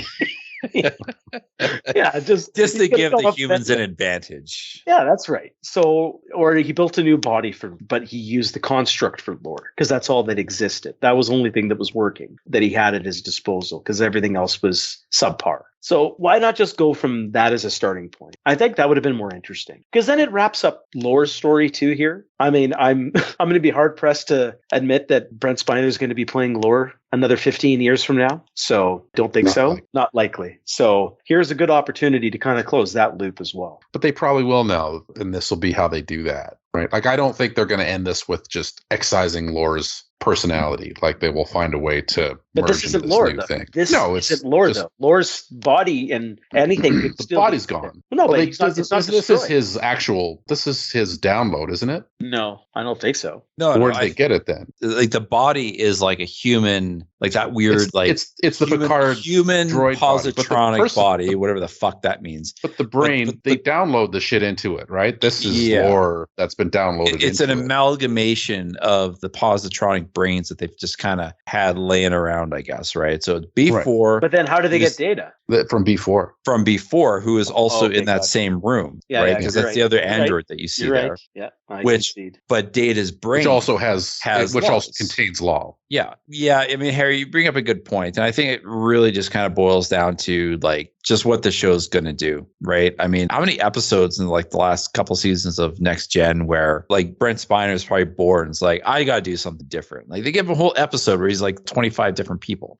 Just to give the humans an advantage. Yeah, that's right. So, or he built a new body but he used the construct for Lore because that's all that existed. That was the only thing that was working that he had at his disposal, because everything else was subpar. So why not just go from that as a starting point? I think that would have been more interesting, because then it wraps up Lore's story too here. I mean, I'm going to be hard pressed to admit that Brent Spiner is going to be playing Lore another 15 years from now. So don't think Not likely. So here's a good opportunity to kind of close that loop as well. But they probably will now, and this will be how they do that, right? I don't think they're going to end this with just excising Lore's personality. They will find a way to but this isn't Lore, though. This isn't Lore, though. Lore's body and anything could the still body's gone. No, but this is his download, isn't it? No, I don't think so. No, where did they get it then? The body is a human, that weird it's the Picard human droid positronic body, whatever the fuck that means. But the brain, they download the shit into it, right? This is Lore that's been downloaded. It's an amalgamation of the positronic brains that they've just kind of had laying around, I guess, right? So it's B4. Right. But then how do they get Data? From B4. From B4, who is also in that same room, right? Because that's the other android that you see there. Right. Yeah, but Data's brain, which also also contains law. Yeah. I mean, Harry, you bring up a good point, and I think it really just kind of boils down to just what the show's going to do, right? I mean, how many episodes in the last couple seasons of Next Gen where Brent Spiner is probably bored and it's I got to do something different. They give him a whole episode where he's 25 different people.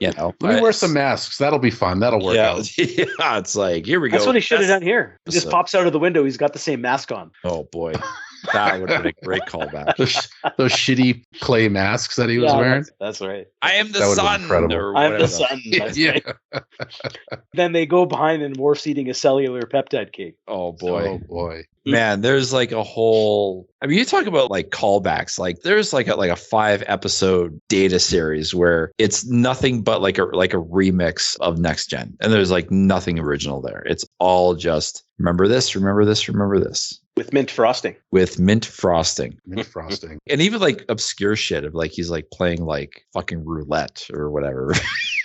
Let me wear some masks. That'll be fun. That'll work out. Yeah, it's here we go. That's what he should have done here. He just pops out of the window. He's got the same mask on. Oh boy. That would have been a great callback. those shitty clay masks that he was wearing. That's right. I am the That would've been sun. incredible. Or I'm whatever the sun. That's Yeah. right. Then they go behind and Worf's eating a cellular peptide cake. Oh boy. Oh boy. Man, there's like a whole. I mean, you talk about like callbacks. Like, there's like a 5-episode data series where it's nothing but like a remix of Next Gen, and there's like nothing original there. It's all just remember this, remember this, remember this. With mint frosting. With mint frosting. Mint frosting. And even like obscure shit of like he's like playing like fucking roulette or whatever.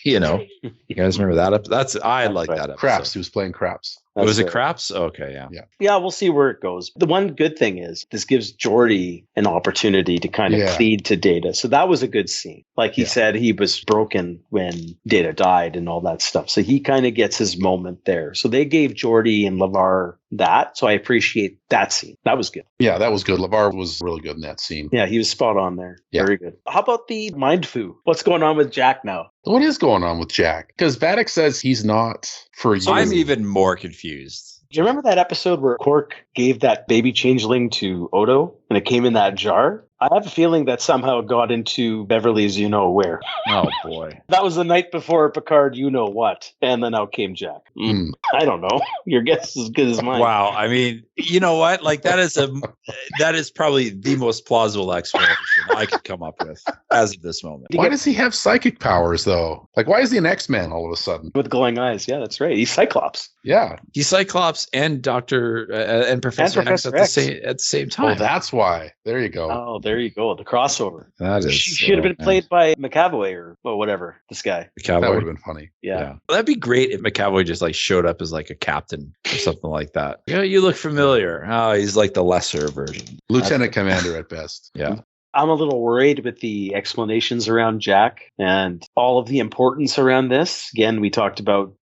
You know, you guys remember that? I like right. that episode. Craps. He was playing craps. Was it right. craps? Okay, yeah. Yeah, we'll see where it goes. The one good thing is this gives Geordi an opportunity to kind of plead to Data. So that was a good scene. Like he said, he was broken when Data died and all that stuff. So he kind of gets his moment there. So they gave Geordi and LeVar that. So I appreciate that scene. That was good. Yeah, that was good. LeVar was really good in that scene. Yeah, he was spot on there. Yeah. Very good. How about the mind foo? What's going on with Jack now? What is going on with Jack? Because Vadic says he's not for you. I'm even more confused. Do you remember that episode where Quark gave that baby changeling to Odo and it came in that jar? I have a feeling that somehow it got into Beverly's you-know-where. Oh, boy. That was the night before Picard you-know-what. And then out came Jack. I don't know. Your guess is as good as mine. Wow. I mean, you know what? Like, that is probably the most plausible explanation I could come up with as of this moment. Why does he have psychic powers, though? Like, why is he an X-Man all of a sudden? With glowing eyes. Yeah, that's right. He's Cyclops. Yeah. He's Cyclops and and Professor X at the same time. Oh, that's why. There you go. Oh, there you go. The crossover. That is. She should have been played by McAvoy or whatever. This guy. McAvoy. That would have been funny. Yeah. That'd be great if McAvoy just like showed up as like a captain or something like that. Yeah, you look familiar. Oh, he's like the lesser version. Lieutenant commander at best. Yeah. I'm a little worried with the explanations around Jack and all of the importance around this. Again, we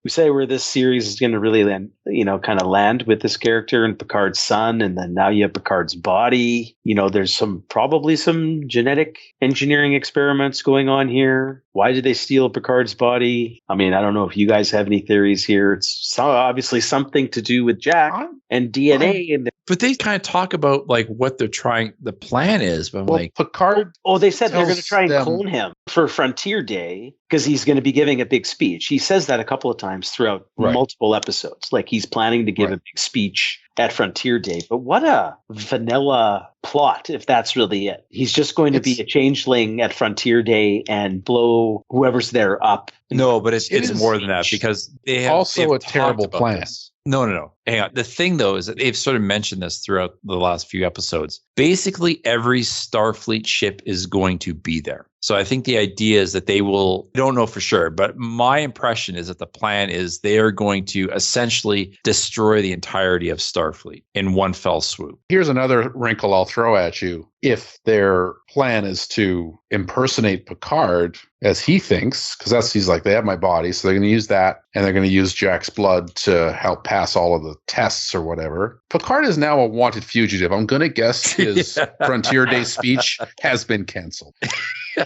say where this series is going to really land, kind of land with this character and Picard's son. And then now you have Picard's body. There's probably some genetic engineering experiments going on here. Why did they steal Picard's body? I mean, I don't know if you guys have any theories here. It's obviously something to do with Jack and DNA. But they kind of talk about like what they're trying, the plan is, but Picard. Oh, they said they're going to try and them- clone him for Frontier Day because he's going to be giving a big speech. He says that a couple of times throughout multiple episodes. Like he's planning to give a big speech at Frontier Day. But what a vanilla plot if that's really it. He's just going to be a changeling at Frontier Day and blow whoever's there up. No, but it's is more than that because they have also they've a terrible talked about plan. this. No. Hang on. The thing, though, is that they've sort of mentioned this throughout the last few episodes. Basically, every Starfleet ship is going to be there. So I think the idea is that they will, I don't know for sure, but my impression is that the plan is they are going to essentially destroy the entirety of Starfleet in one fell swoop. Here's another wrinkle I'll throw at you. If their plan is to impersonate Picard as he thinks, because he's like, they have my body, so they're going to use that, and they're going to use Jack's blood to help pass all of the tests or whatever. Picard is now a wanted fugitive. I'm going to guess his Frontier Day speech has been canceled.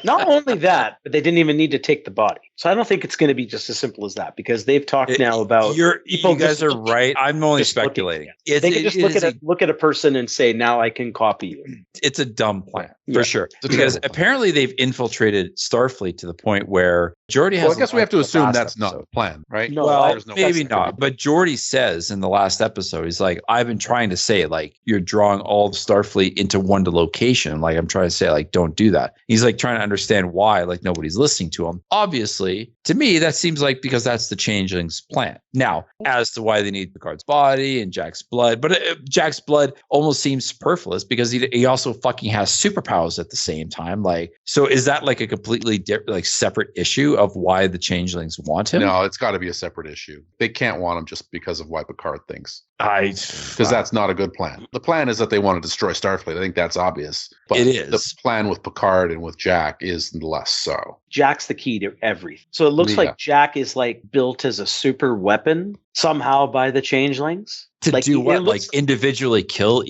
Not only that, but they didn't even need to take the body. So I don't think it's going to be just as simple as that because they've talked now about you guys are right. I'm only speculating. They can just look at a person and say, now I can copy you. It's a dumb plan for sure. Because apparently they've infiltrated Starfleet to the point where Geordi has. Well, I guess we have to assume that's not the plan, right? No, well, maybe not. But Geordi says in the last episode, he's like, I've been trying to say, like, you're drawing all of Starfleet into one location. Like, I'm trying to say, like, don't do that. He's like trying to understand why, like, nobody's listening to him. Obviously, to me, that seems like because that's the changeling's plan. Now, as to why they need Picard's body and Jack's blood, but Jack's blood almost seems superfluous because he also fucking has superpowers at the same time. Like, so is that like a completely separate issue of why the changelings want him? No, it's got to be a separate issue. They can't want him just because of why Picard thinks. Because that's not a good plan. The plan is that they want to destroy Starfleet. I think that's obvious. But it is. The plan with Picard and with Jack is less so. Jack's the key to everything. So it looks like Jack is like built as a super weapon somehow by the changelings. To like, do what? Like individually kill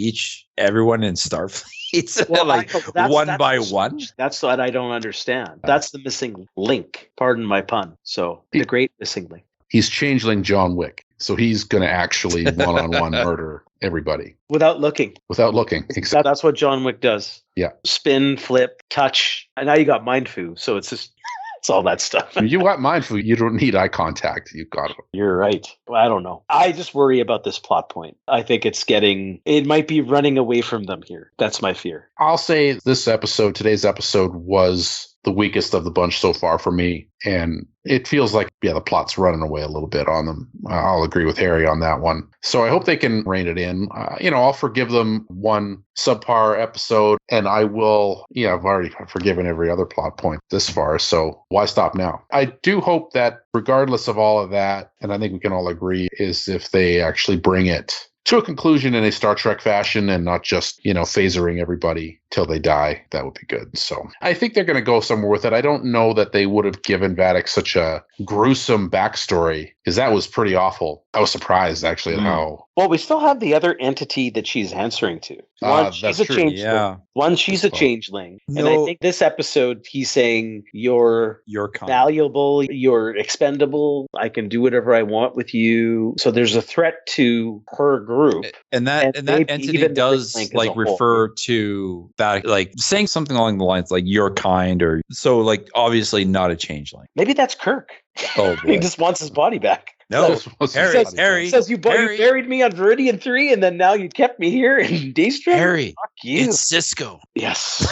everyone in Starfleet? Well, like one by one? That's what I don't understand. That's the missing link. Pardon my pun. So the great missing link. He's changeling John Wick. So he's going to actually one-on-one murder everybody. Without looking. Without looking. Exactly. That's what John Wick does. Yeah. Spin, flip, touch. And now you got mind fu. So it's just, it's all that stuff. You got mindful. You don't need eye contact. You got it. You're right. Well, I don't know. I just worry about this plot point. I think it might be running away from them here. That's my fear. I'll say today's episode was the weakest of the bunch so far for me. And it feels like, the plot's running away a little bit on them. I'll agree with Harry on that one. So I hope they can rein it in. I'll forgive them one subpar episode, and I will, I've already forgiven every other plot point this far. So why stop now? I do hope that regardless of all of that, and I think we can all agree, is if they actually bring it to a conclusion in a Star Trek fashion and not just, phasering everybody till they die, that would be good. So I think they're going to go somewhere with it. I don't know that they would have given Vadic such a gruesome backstory, because that was pretty awful. I was surprised, actually, at how... Well, we still have the other entity that she's answering to. One, she's a changeling. Yeah. One, she's a changeling. No. And I think this episode, he's saying, you're valuable, you're expendable, I can do whatever I want with you. So there's a threat to her group. And that entity does refer to that, saying something along the lines like you're kind, or so, obviously not a changeling. Maybe that's Kirk. Oh, boy. He just wants his body back. No, Harry says you buried me on Viridian 3, and then now you kept me here in Daystrom. Harry, fuck you. It's Cisco. Yes.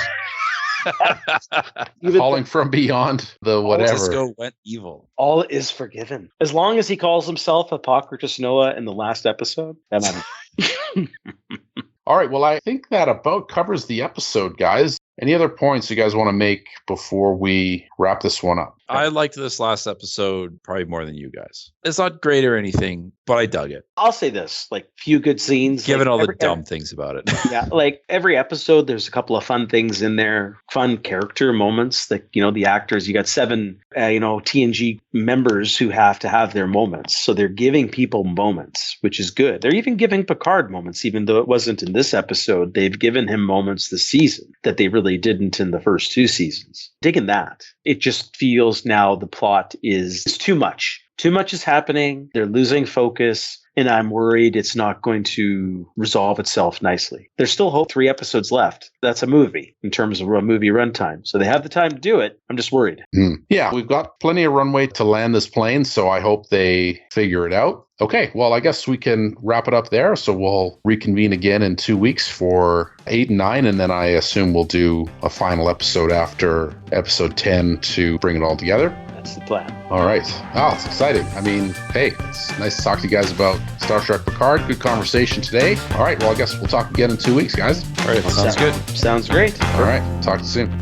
Calling from beyond the whatever. Cisco went evil. All is forgiven. As long as he calls himself Hippocratic Noah in the last episode, that matters. All right. Well, I think that about covers the episode, guys. Any other points you guys want to make before we wrap this one up? I liked this last episode probably more than you guys. It's not great or anything, but I dug it. I'll say this, few good scenes. Given all the dumb things about it. Yeah, every episode, there's a couple of fun things in there, fun character moments. The actors, you got 7, TNG members who have to have their moments. So they're giving people moments, which is good. They're even giving Picard moments, even though it wasn't in this episode. They've given him moments this season that they really didn't in the first 2 seasons. Digging that. It just feels now the plot is too much. Too much is happening. They're losing focus. And I'm worried it's not going to resolve itself nicely. There's still 3 episodes left. That's a movie in terms of a movie runtime. So they have the time to do it. I'm just worried. Yeah, we've got plenty of runway to land this plane, so I hope they figure it out. Okay, well, I guess we can wrap it up there. So we'll reconvene again in 2 weeks for 8 and 9, and then I assume we'll do a final episode after episode 10 to bring it all together. That's the plan. All right. Oh, it's exciting. I mean, hey, it's nice to talk to you guys about Star Trek Picard. Good conversation today. All right. Well, I guess we'll talk again in 2 weeks, guys. All right. Sounds good. Sounds great. All right. Talk to you soon.